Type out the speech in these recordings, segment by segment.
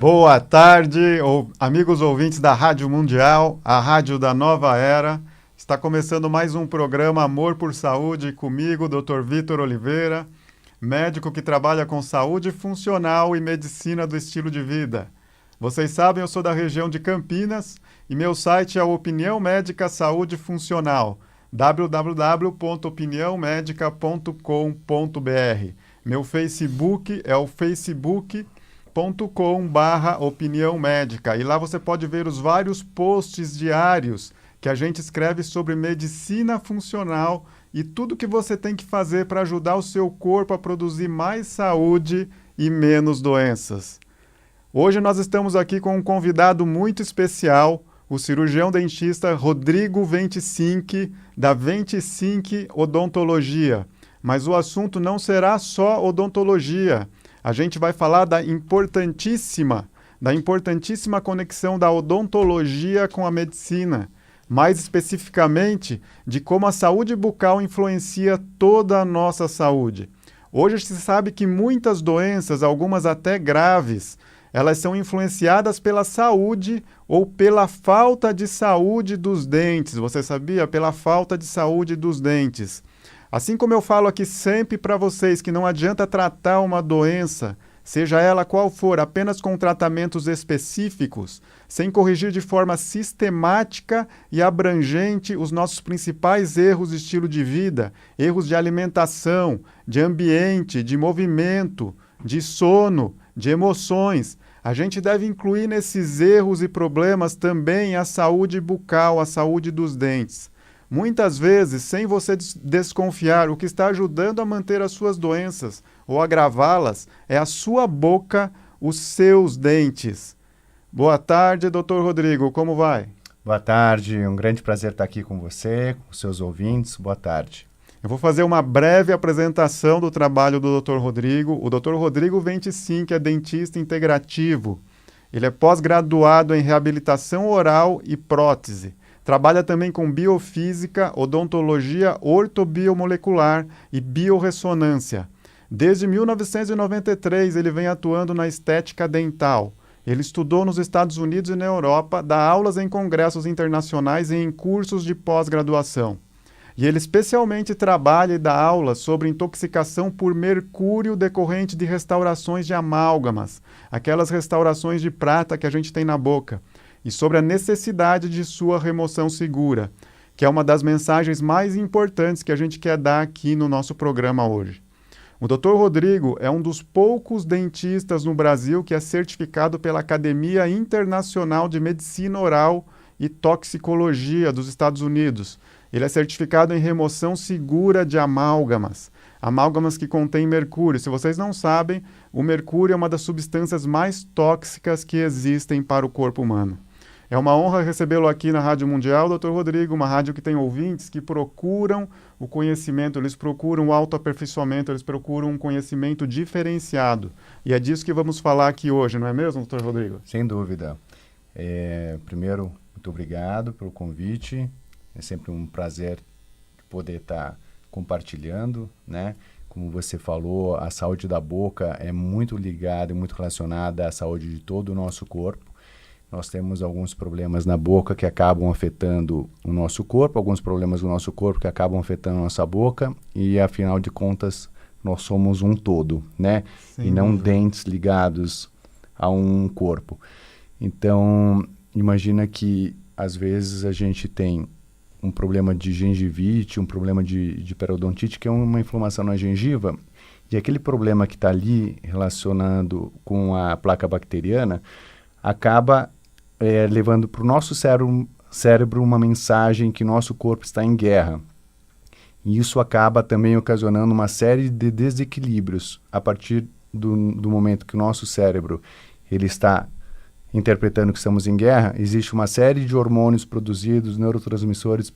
Boa tarde, amigos ouvintes da Rádio Mundial, a rádio da nova era. Está começando mais um programa Amor por Saúde comigo, Dr. Vitor Oliveira, médico que trabalha com saúde funcional e medicina do estilo de vida. Vocês sabem, eu sou da região de Campinas e meu site é o Opinião Médica Saúde Funcional, www.opiniãomedica.com.br. Meu Facebook é o facebook.com/opinião médica e lá você pode ver os vários posts diários que a gente escreve sobre medicina funcional e tudo que você tem que fazer para ajudar o seu corpo a produzir mais saúde e menos doenças. Hoje nós estamos aqui com um convidado muito especial, o cirurgião dentista Rodrigo Ventisink, da Ventisink Odontologia. Mas o assunto não será só odontologia. A gente vai falar da importantíssima conexão da odontologia com a medicina. Mais especificamente, de como a saúde bucal influencia toda a nossa saúde. Hoje se sabe que muitas doenças, algumas até graves, elas são influenciadas pela saúde ou pela falta de saúde dos dentes. Você sabia? Pela falta de saúde dos dentes. Assim como eu falo aqui sempre para vocês que não adianta tratar uma doença, seja ela qual for, apenas com tratamentos específicos, sem corrigir de forma sistemática e abrangente os nossos principais erros de estilo de vida, erros de alimentação, de ambiente, de movimento, de sono, de emoções. A gente deve incluir nesses erros e problemas também a saúde bucal, a saúde dos dentes. Muitas vezes, sem você desconfiar, o que está ajudando a manter as suas doenças ou agravá-las é a sua boca, os seus dentes. Boa tarde, Dr. Rodrigo, como vai? Boa tarde, um grande prazer estar aqui com você, com seus ouvintes. Boa tarde. Eu vou fazer uma breve apresentação do trabalho do Dr. Rodrigo. O Dr. Rodrigo Ventisink é dentista integrativo. Ele é pós-graduado em reabilitação oral e prótese. Trabalha também com biofísica, odontologia ortobiomolecular e biorressonância. Desde 1993, ele vem atuando na estética dental. Ele estudou nos Estados Unidos e na Europa, dá aulas em congressos internacionais e em cursos de pós-graduação. E ele especialmente trabalha e dá aulas sobre intoxicação por mercúrio decorrente de restaurações de amálgamas, aquelas restaurações de prata que a gente tem na boca, e sobre a necessidade de sua remoção segura, que é uma das mensagens mais importantes que a gente quer dar aqui no nosso programa hoje. O Dr. Rodrigo é um dos poucos dentistas no Brasil que é certificado pela Academia Internacional de Medicina Oral e Toxicologia dos Estados Unidos. Ele é certificado em remoção segura de amálgamas, amálgamas que contêm mercúrio. Se vocês não sabem, o mercúrio é uma das substâncias mais tóxicas que existem para o corpo humano. É uma honra recebê-lo aqui na Rádio Mundial, Dr. Rodrigo, uma rádio que tem ouvintes que procuram o conhecimento, eles procuram o autoaperfeiçoamento, eles procuram um conhecimento diferenciado. E é disso que vamos falar aqui hoje, não é mesmo, Dr. Rodrigo? Sem dúvida. Primeiro, muito obrigado pelo convite. É sempre um prazer poder estar compartilhando, né? Como você falou, a saúde da boca é muito ligada e muito relacionada à saúde de todo o nosso corpo. Nós temos alguns problemas na boca que acabam afetando o nosso corpo, alguns problemas do nosso corpo que acabam afetando a nossa boca e, afinal de contas, nós somos um todo, né? Sim. E não dentes ligados a um corpo. Então, imagina que, às vezes, a gente tem um problema de gengivite, um problema de periodontite, que é uma inflamação na gengiva, e aquele problema que está ali relacionado com a placa bacteriana acaba levando para o nosso cérebro uma mensagem que nosso corpo está em guerra. E isso acaba também ocasionando uma série de desequilíbrios a partir do momento que o nosso cérebro ele está interpretando que estamos em guerra. Existe uma série de hormônios produzidos, neurotransmissores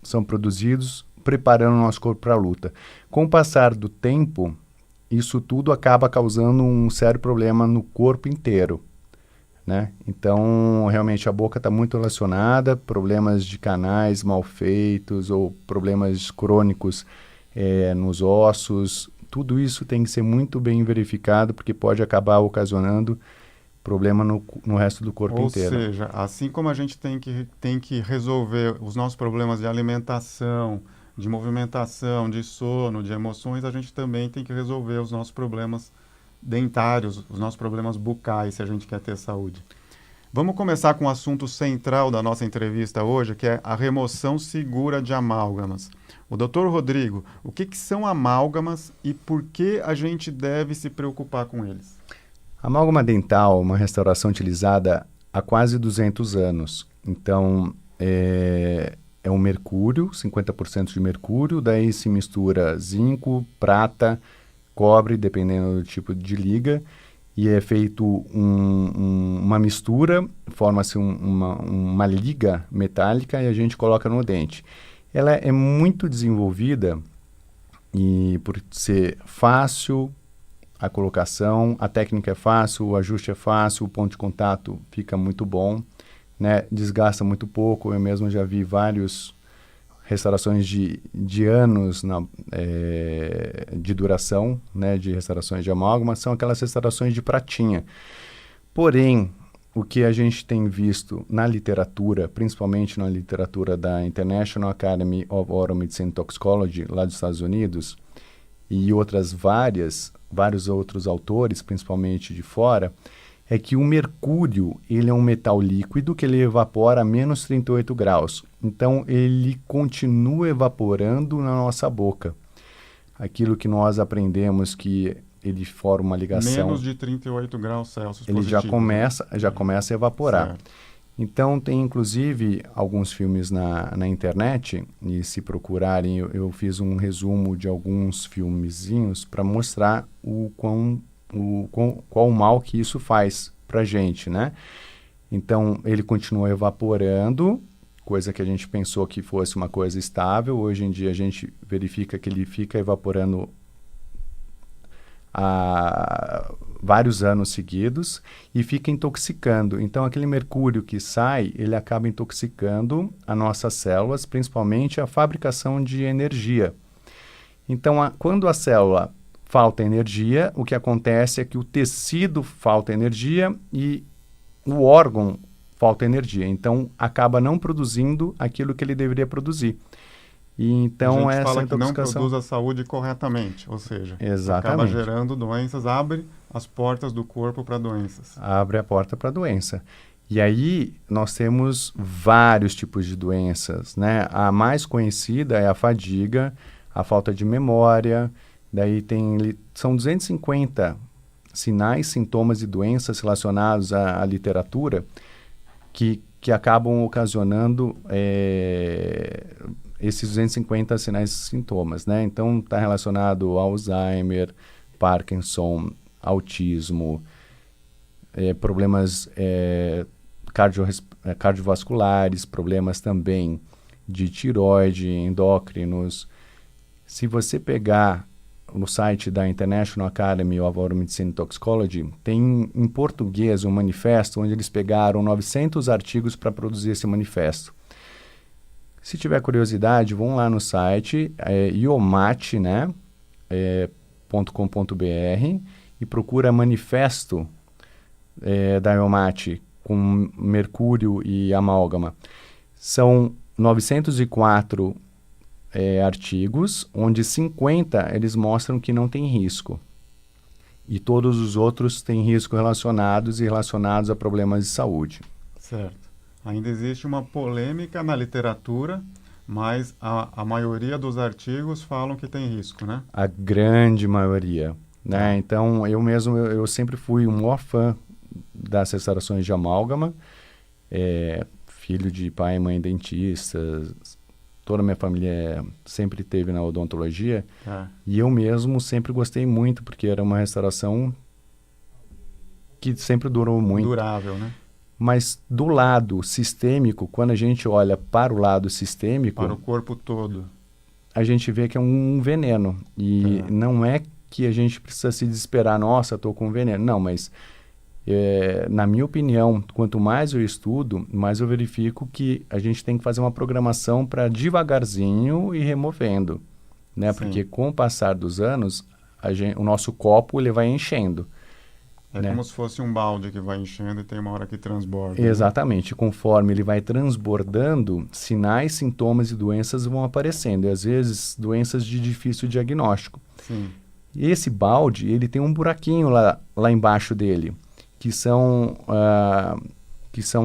são produzidos, preparando o nosso corpo para a luta. Com o passar do tempo, isso tudo acaba causando um sério problema no corpo inteiro, né? Então, realmente, a boca está muito relacionada, problemas de canais mal feitos ou problemas crônicos nos ossos, tudo isso tem que ser muito bem verificado, porque pode acabar ocasionando problema no resto do corpo inteiro. Ou seja, assim como a gente tem que resolver os nossos problemas de alimentação, de movimentação, de sono, de emoções, a gente também tem que resolver os nossos problemas dentários, os nossos problemas bucais, se a gente quer ter saúde. Vamos começar com o assunto central da nossa entrevista hoje, que é a remoção segura de amálgamas. O Dr. Rodrigo, o que são amálgamas e por que a gente deve se preocupar com eles? A amálgama dental é uma restauração utilizada há quase 200 anos. Então, é um mercúrio, 50% de mercúrio, daí se mistura zinco, prata, cobre, dependendo do tipo de liga, e é feito uma mistura, forma-se uma liga metálica e a gente coloca no dente. Ela é muito desenvolvida e por ser fácil, a colocação, a técnica é fácil, o ajuste é fácil, o ponto de contato fica muito bom, né? Desgasta muito pouco. Eu mesmo já vi várias restaurações de anos de duração, né? De restaurações de amálgama, são aquelas restaurações de pratinha. Porém, o que a gente tem visto na literatura, principalmente na literatura da International Academy of Oral Medicine and Toxicology, lá dos Estados Unidos, e vários outros autores, principalmente de fora, é que o mercúrio ele é um metal líquido que ele evapora a menos 38 graus. Então, ele continua evaporando na nossa boca. Aquilo que nós aprendemos que ele forma uma ligação... Menos de 38 graus Celsius ele positivo. já começa a evaporar. Certo. Então, tem inclusive alguns filmes na internet, e se procurarem, eu fiz um resumo de alguns filmezinhos para mostrar qual mal que isso faz para a gente, né? Então, ele continua evaporando, coisa que a gente pensou que fosse uma coisa estável. Hoje em dia, a gente verifica que ele fica evaporando há vários anos seguidos e fica intoxicando. Então, aquele mercúrio que sai, ele acaba intoxicando as nossas células, principalmente a fabricação de energia. Então, quando a célula falta energia, o que acontece é que o tecido falta energia e o órgão falta energia. Então, acaba não produzindo aquilo que ele deveria produzir. E então a gente essa fala intoxicação... que não produz a saúde corretamente, ou seja, Exatamente. acaba gerando doenças, abre as portas do corpo para doenças. Abre a porta para a doença. E aí nós temos vários tipos de doenças, né? A mais conhecida é a fadiga, a falta de memória, daí são 250 sinais, sintomas e doenças relacionados à literatura que acabam ocasionando esses 250 sinais e sintomas, né? Então, está relacionado ao Alzheimer, Parkinson, autismo, problemas cardiovasculares, problemas também de tireoide, endócrinos. Se você pegar no site da International Academy of Oral Medicine and Toxicology, tem em português um manifesto onde eles pegaram 900 artigos para produzir esse manifesto. Se tiver curiosidade, vão lá no site iomate, né, .com.br e procura manifesto da Iomate com mercúrio e amálgama. São 904 artigos, onde 50 eles mostram que não tem risco. E todos os outros têm risco relacionados a problemas de saúde. Certo. Ainda existe uma polêmica na literatura, mas a maioria dos artigos falam que tem risco, né? A grande maioria, né? Então, eu sempre fui um maior fã das restaurações de amálgama, filho de pai e mãe dentistas, toda a minha família sempre teve na odontologia, e eu mesmo sempre gostei muito, porque era uma restauração que sempre durou muito. Durável, né? Mas do lado sistêmico, quando a gente olha para o lado sistêmico... Para o corpo todo. A gente vê que é um veneno. E não é que a gente precisa se desesperar, nossa, estou com veneno. Não, mas na minha opinião, quanto mais eu estudo, mais eu verifico que a gente tem que fazer uma programação para devagarzinho ir removendo. Né? Porque com o passar dos anos, o nosso copo ele vai enchendo. É, né? como se fosse um balde que vai enchendo e tem uma hora que transborda. Exatamente. Conforme ele vai transbordando, sinais, sintomas e doenças vão aparecendo. E às vezes doenças de difícil diagnóstico. Sim. E esse balde, ele tem um buraquinho lá embaixo dele, que são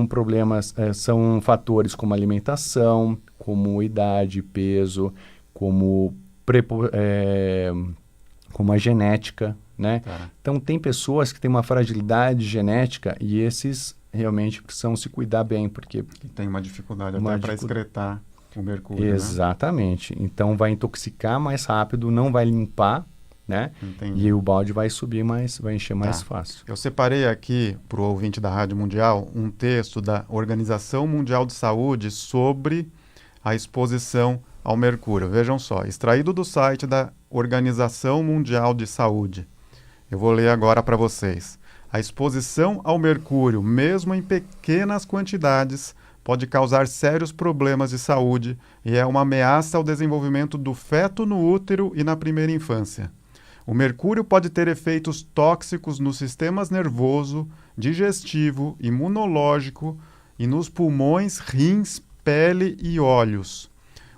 problemas, são fatores como alimentação, como idade, peso, como a genética, né? Tá. Então, tem pessoas que têm uma fragilidade genética e esses realmente precisam se cuidar bem, porque... Que tem uma dificuldade até para excretar o mercúrio, Exatamente. Né? Então, vai intoxicar mais rápido, não vai limpar, né? Entendi. E o balde vai subir mais, vai encher mais fácil. Eu separei aqui, para o ouvinte da Rádio Mundial, um texto da Organização Mundial de Saúde sobre a exposição ao mercúrio. Vejam só, extraído do site da Organização Mundial de Saúde. Eu vou ler agora para vocês. A exposição ao mercúrio, mesmo em pequenas quantidades, pode causar sérios problemas de saúde e é uma ameaça ao desenvolvimento do feto no útero e na primeira infância. O mercúrio pode ter efeitos tóxicos nos sistemas nervoso, digestivo, imunológico e nos pulmões, rins, pele e olhos.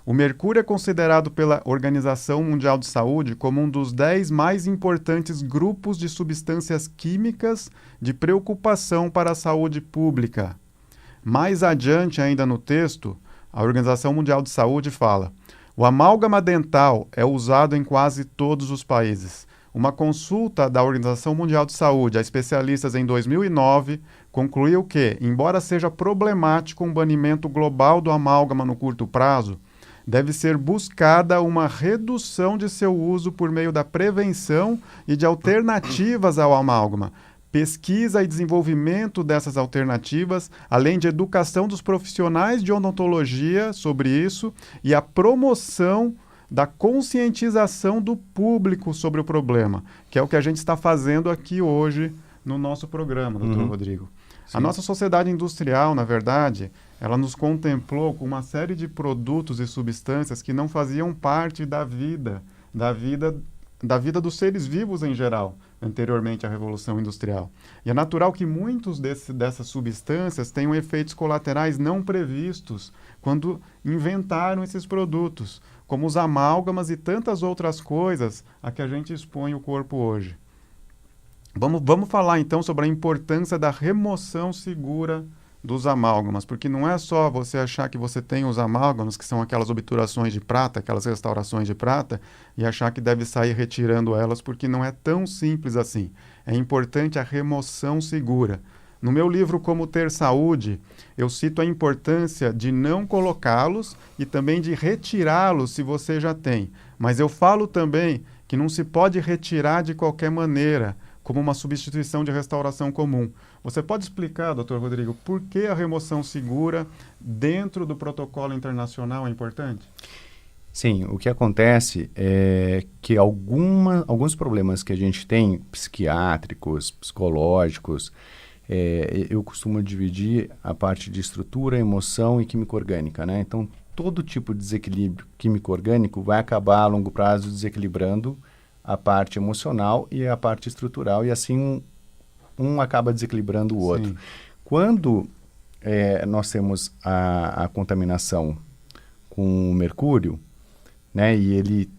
O mercúrio é considerado pela Organização Mundial de Saúde como um dos 10 mais importantes grupos de substâncias químicas de preocupação para a saúde pública. Mais adiante ainda no texto, a Organização Mundial de Saúde fala: o amálgama dental é usado em quase todos os países. Uma consulta da Organização Mundial de Saúde a especialistas em 2009 concluiu que, embora seja problemático um banimento global do amálgama no curto prazo, deve ser buscada uma redução de seu uso por meio da prevenção e de alternativas ao amálgama, pesquisa e desenvolvimento dessas alternativas, além de educação dos profissionais de odontologia sobre isso e a promoção da conscientização do público sobre o problema, que é o que a gente está fazendo aqui hoje no nosso programa, doutor Rodrigo. Sim. A nossa sociedade industrial, na verdade, ela nos contemplou com uma série de produtos e substâncias que não faziam parte da vida dos seres vivos em geral, anteriormente à Revolução Industrial. E é natural que muitos dessas substâncias tenham efeitos colaterais não previstos quando inventaram esses produtos, como os amálgamas e tantas outras coisas a que a gente expõe o corpo hoje. Vamos falar então sobre a importância da remoção segura dos amálgamas, porque não é só você achar que você tem os amálgamas, que são aquelas obturações de prata, aquelas restaurações de prata, e achar que deve sair retirando elas, porque não é tão simples assim. É importante a remoção segura. No meu livro Como Ter Saúde, eu cito a importância de não colocá-los e também de retirá-los se você já tem. Mas eu falo também que não se pode retirar de qualquer maneira, como uma substituição de restauração comum. Você pode explicar, doutor Rodrigo, por que a remoção segura dentro do protocolo internacional é importante? Sim, o que acontece é que alguns problemas que a gente tem, psiquiátricos, psicológicos, eu costumo dividir a parte de estrutura, emoção e química orgânica, né? Então, todo tipo de desequilíbrio químico-orgânico vai acabar a longo prazo desequilibrando a parte emocional e a parte estrutural, e assim um acaba desequilibrando o outro. Sim. Quando nós temos a contaminação com o mercúrio, né, e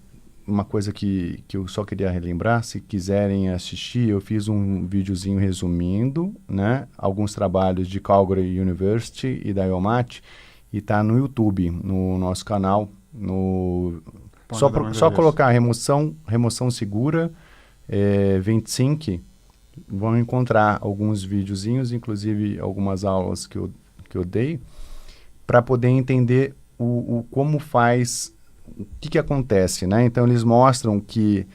uma coisa que eu só queria relembrar, se quiserem assistir, eu fiz um videozinho resumindo, né, alguns trabalhos de Calgary University e da IOMAT, e está no YouTube, no nosso canal, Só colocar remoção segura, 25, vão encontrar alguns videozinhos, inclusive algumas aulas que eu dei, para poder entender como faz, o que acontece, né? Então, eles mostram que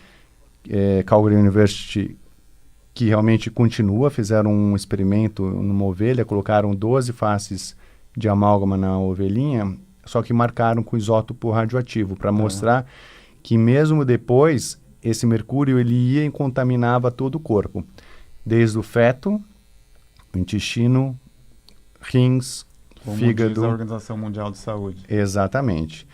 Calgary University, que realmente continua, fizeram um experimento numa ovelha, colocaram 12 faces de amálgama na ovelhinha, só que marcaram com isótopo radioativo, para mostrar que mesmo depois, esse mercúrio ele ia e contaminava todo o corpo, desde o feto, o intestino, rins, fígado. Como diz a Organização Mundial de Saúde. Exatamente.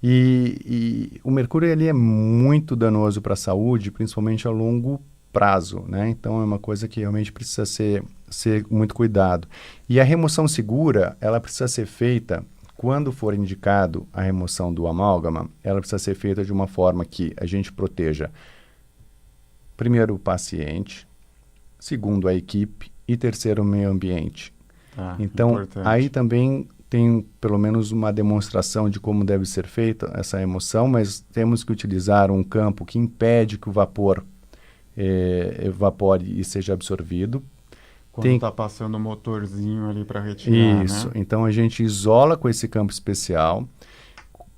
E o mercúrio ele é muito danoso para a saúde, principalmente a longo prazo, né? Então, é uma coisa que realmente precisa ser muito cuidado. E a remoção segura, ela precisa ser feita, quando for indicado a remoção do amálgama, ela precisa ser feita de uma forma que a gente proteja, primeiro, o paciente, segundo, a equipe e terceiro, o meio ambiente. Então, importante. aí também tem pelo menos uma demonstração de como deve ser feita essa remoção, mas temos que utilizar um campo que impede que o vapor evapore e seja absorvido. Quando está passando o motorzinho ali para retirar, Isso. né? Então, a gente isola com esse campo especial,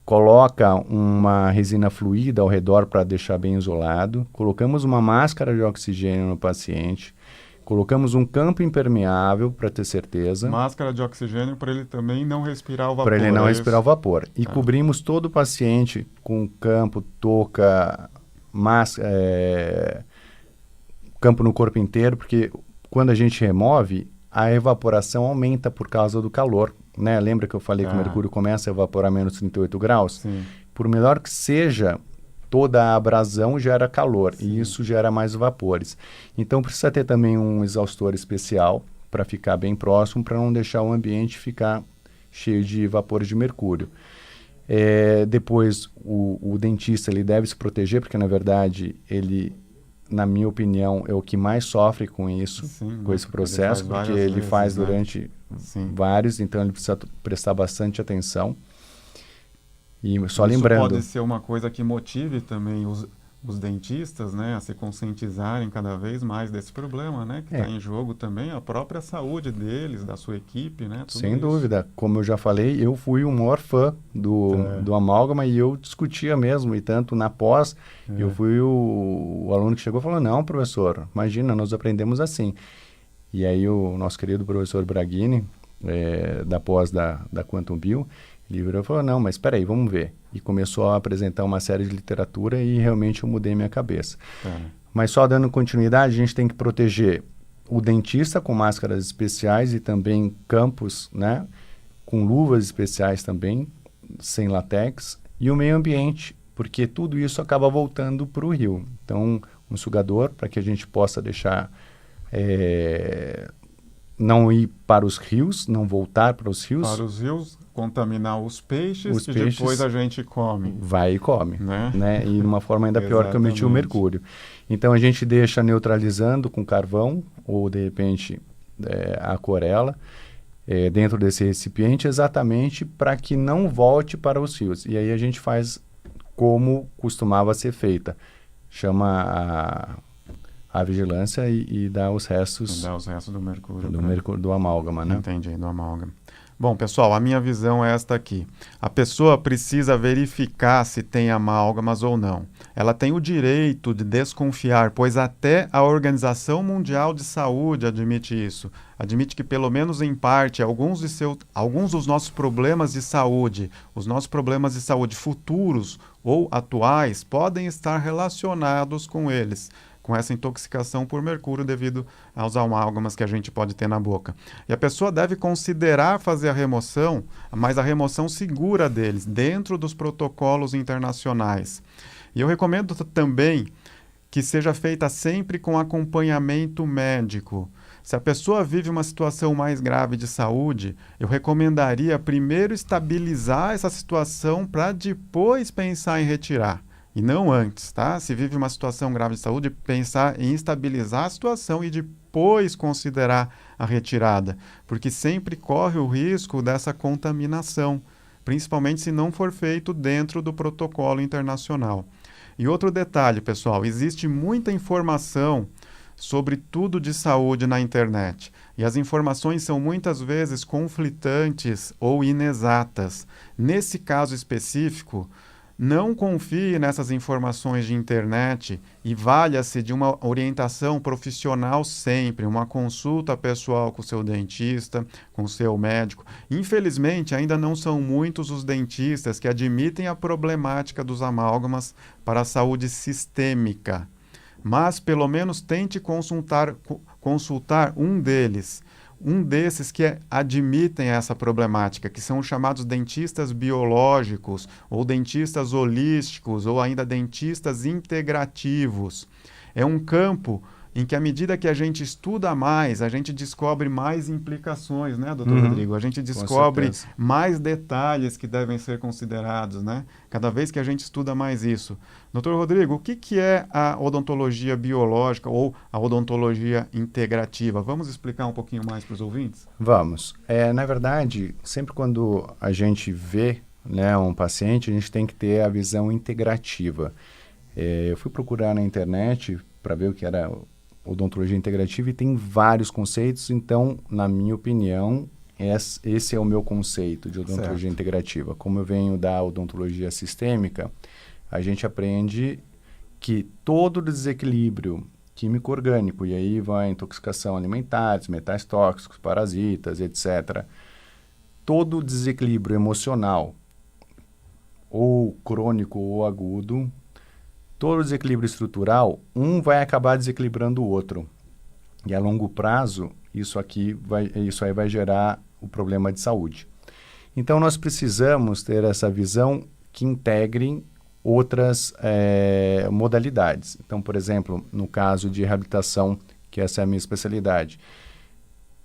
coloca uma resina fluida ao redor para deixar bem isolado, colocamos uma máscara de oxigênio no paciente, colocamos um campo impermeável para ter certeza. Máscara de oxigênio para ele também não respirar o vapor. Para ele não respirar o vapor. E cobrimos todo o paciente com campo, touca, campo no corpo inteiro, porque quando a gente remove, a evaporação aumenta por causa do calor, né? Lembra que eu falei que o mercúrio começa a evaporar a menos 38 graus? Sim. Por melhor que seja, toda a abrasão gera calor. Sim. E isso gera mais vapores. Então, precisa ter também um exaustor especial para ficar bem próximo, para não deixar o ambiente ficar cheio de vapores de mercúrio. Depois, o dentista ele deve se proteger, porque, na verdade, ele, na minha opinião, é o que mais sofre com isso, Sim, com esse processo, porque ele faz durante vários, então ele precisa prestar bastante atenção. E só isso lembrando... pode ser uma coisa que motive também os dentistas, né, a se conscientizarem cada vez mais desse problema, né, que está em jogo também a própria saúde deles, da sua equipe, né? Sem dúvida. Como eu já falei, eu fui o maior fã do amálgama e eu discutia mesmo, e tanto na pós, eu fui o aluno que chegou e falou, não, professor, imagina, nós aprendemos assim. E aí o nosso querido professor Braghini, da pós da Quantum Bio, ele virou e falou, não, mas espera aí, vamos ver. E começou a apresentar uma série de literatura e realmente eu mudei minha cabeça. Mas só dando continuidade, a gente tem que proteger o dentista com máscaras especiais e também campos, né, com luvas especiais também, sem látex, e o meio ambiente, porque tudo isso acaba voltando para o rio. Então, um sugador para que a gente possa deixar... não ir para os rios, não voltar para os rios. Para os rios, contaminar os peixes que depois a gente come. Vai e come, né? E de uma forma ainda pior que omitir o mercúrio. Então a gente deixa neutralizando com carvão ou de repente a aquarela dentro desse recipiente exatamente para que não volte para os rios. E aí a gente faz como costumava ser feita. Chama a vigilância e dá os restos... Dá os restos do mercúrio. Do amálgama, né? Entendi, do amálgama. Bom, pessoal, a minha visão é esta aqui. A pessoa precisa verificar se tem amálgamas ou não. Ela tem o direito de desconfiar, pois até a Organização Mundial de Saúde admite isso. Admite que, pelo menos em parte, alguns dos nossos problemas de saúde, os nossos problemas de saúde futuros ou atuais, podem estar relacionados com eles, com essa intoxicação por mercúrio devido aos amálgamas que a gente pode ter na boca. E a pessoa deve considerar fazer a remoção, mas a remoção segura deles, dentro dos protocolos internacionais. E eu recomendo também que seja feita sempre com acompanhamento médico. Se a pessoa vive uma situação mais grave de saúde, eu recomendaria primeiro estabilizar essa situação para depois pensar em retirar. E não antes, tá? Se vive uma situação grave de saúde, pensar em estabilizar a situação e depois considerar a retirada, porque sempre corre o risco dessa contaminação, principalmente se não for feito dentro do protocolo internacional. E outro detalhe, pessoal, existe muita informação sobre tudo de saúde na internet, e as informações são muitas vezes conflitantes ou inexatas. Nesse caso específico, não confie nessas informações de internet e valha-se de uma orientação profissional sempre, uma consulta pessoal com o seu dentista, com o seu médico. Infelizmente, ainda não são muitos os dentistas que admitem a problemática dos amálgamas para a saúde sistêmica, mas pelo menos tente consultar um deles. Um desses que admitem essa problemática, que são os chamados dentistas biológicos, ou dentistas holísticos, ou ainda dentistas integrativos. é um campo em que, à medida que a gente estuda mais, a gente descobre mais implicações, né, doutor Rodrigo? A gente descobre mais detalhes que devem ser considerados, né? Cada vez que a gente estuda mais isso. Doutor Rodrigo, o que é a odontologia biológica ou a odontologia integrativa? Vamos explicar um pouquinho mais para os ouvintes? Vamos. Na verdade, sempre quando a gente vê, né, um paciente, a gente tem que ter a visão integrativa. Eu fui procurar na internet para ver o que era odontologia integrativa e tem vários conceitos, então, na minha opinião, esse é o meu conceito de odontologia integrativa. Como eu venho da odontologia sistêmica, a gente aprende que todo desequilíbrio químico-orgânico, e aí vai intoxicação alimentar, metais tóxicos, parasitas, etc., todo desequilíbrio emocional, ou crônico ou agudo, todo desequilíbrio estrutural, um vai acabar desequilibrando o outro. E a longo prazo, isso aí vai gerar o problema de saúde. Então, nós precisamos ter essa visão que integre outras modalidades. Então, por exemplo, no caso de reabilitação, que essa é a minha especialidade,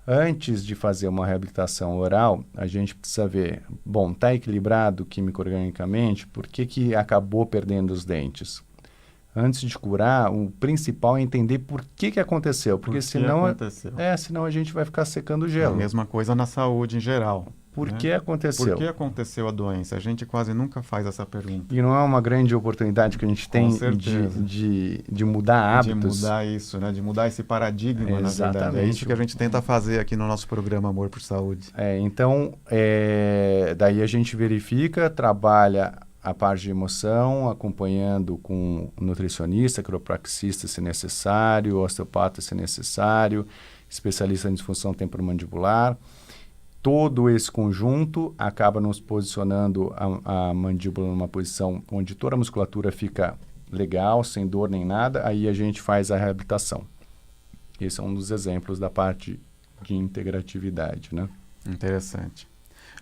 antes de fazer uma reabilitação oral, a gente precisa ver, bom, está equilibrado químico-organicamente, por que acabou perdendo os dentes? Antes de curar, o principal é entender por que aconteceu, porque senão a gente vai ficar secando o gelo. É a mesma coisa na saúde em geral. Por que aconteceu? Por que aconteceu a doença? A gente quase nunca faz essa pergunta. E não é uma grande oportunidade que a gente tem de mudar hábitos? De mudar isso, né? De mudar esse paradigma, na verdade. É isso que a gente tenta fazer aqui no nosso programa Amor por Saúde. Então, daí a gente verifica, trabalha a parte de emoção, acompanhando com nutricionista, quiropraxista se necessário, osteopata se necessário, especialista em disfunção temporomandibular. Todo esse conjunto acaba nos posicionando a mandíbula numa posição onde toda a musculatura fica legal, sem dor nem nada, aí a gente faz a reabilitação. Esse é um dos exemplos da parte de integratividade, né? Interessante.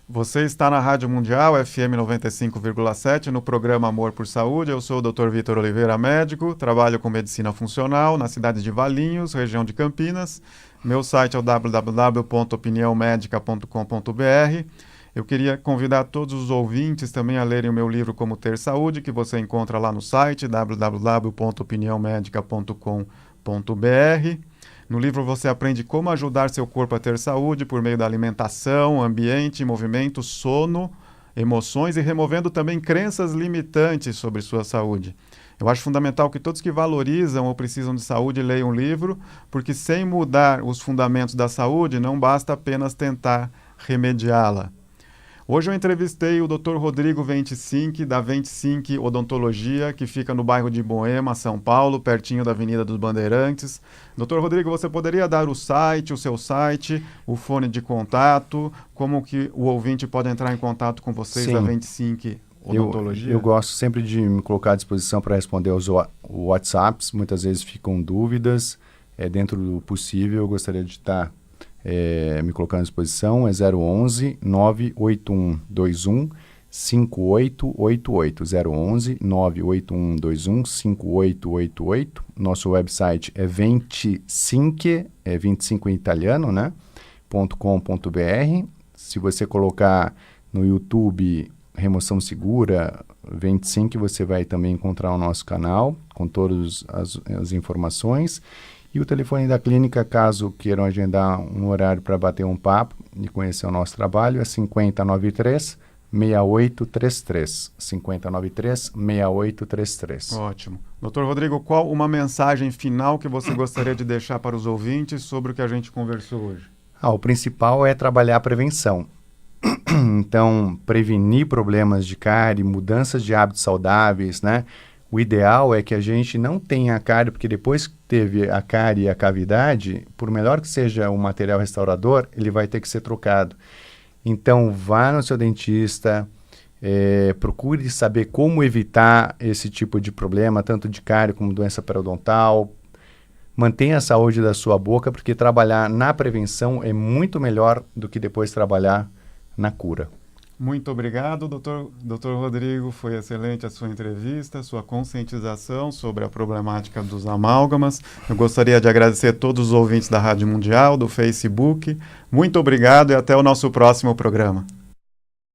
Você está na Rádio Mundial, FM 95,7, no programa Amor por Saúde. Eu sou o Dr. Vitor Oliveira, médico, trabalho com medicina funcional na cidade de Valinhos, região de Campinas. Meu site é o www.opiniãomedica.com.br. Eu queria convidar todos os ouvintes também a lerem o meu livro Como Ter Saúde, que você encontra lá no site www.opiniãomedica.com.br. No livro você aprende como ajudar seu corpo a ter saúde por meio da alimentação, ambiente, movimento, sono, emoções e removendo também crenças limitantes sobre sua saúde. Eu acho fundamental que todos que valorizam ou precisam de saúde leiam o livro, porque sem mudar os fundamentos da saúde, não basta apenas tentar remediá-la. Hoje eu entrevistei o Dr. Rodrigo Ventsinck, da Ventsinck Odontologia, que fica no bairro de Moema, São Paulo, pertinho da Avenida dos Bandeirantes. Dr. Rodrigo, você poderia dar o seu site, o fone de contato, como que o ouvinte pode entrar em contato com vocês da Ventsinck Odontologia? Eu gosto sempre de me colocar à disposição para responder aos WhatsApps, muitas vezes ficam dúvidas, dentro do possível eu gostaria de estar me colocando à disposição, é 011 98121 5888, 011 98121 5888. Nosso website é Ventsinck, 25 em italiano, né? .com.br. Se você colocar no YouTube Remoção Segura Ventsinck, você vai também encontrar o nosso canal com todas as informações. E o telefone da clínica, caso queiram agendar um horário para bater um papo e conhecer o nosso trabalho, é 5093-6833. 5093-6833. Ótimo. Doutor Rodrigo, qual uma mensagem final que você gostaria de deixar para os ouvintes sobre o que a gente conversou hoje? O principal é trabalhar a prevenção. Então, prevenir problemas de cárie, mudanças de hábitos saudáveis, né? O ideal é que a gente não tenha a cárie, porque depois que teve a cárie e a cavidade, por melhor que seja o material restaurador, ele vai ter que ser trocado. Então, vá no seu dentista, procure saber como evitar esse tipo de problema, tanto de cárie como doença periodontal. Mantenha a saúde da sua boca, porque trabalhar na prevenção é muito melhor do que depois trabalhar na cura. Muito obrigado, doutor Rodrigo. Foi excelente a sua entrevista, sua conscientização sobre a problemática dos amálgamas. Eu gostaria de agradecer a todos os ouvintes da Rádio Mundial, do Facebook. Muito obrigado e até o nosso próximo programa.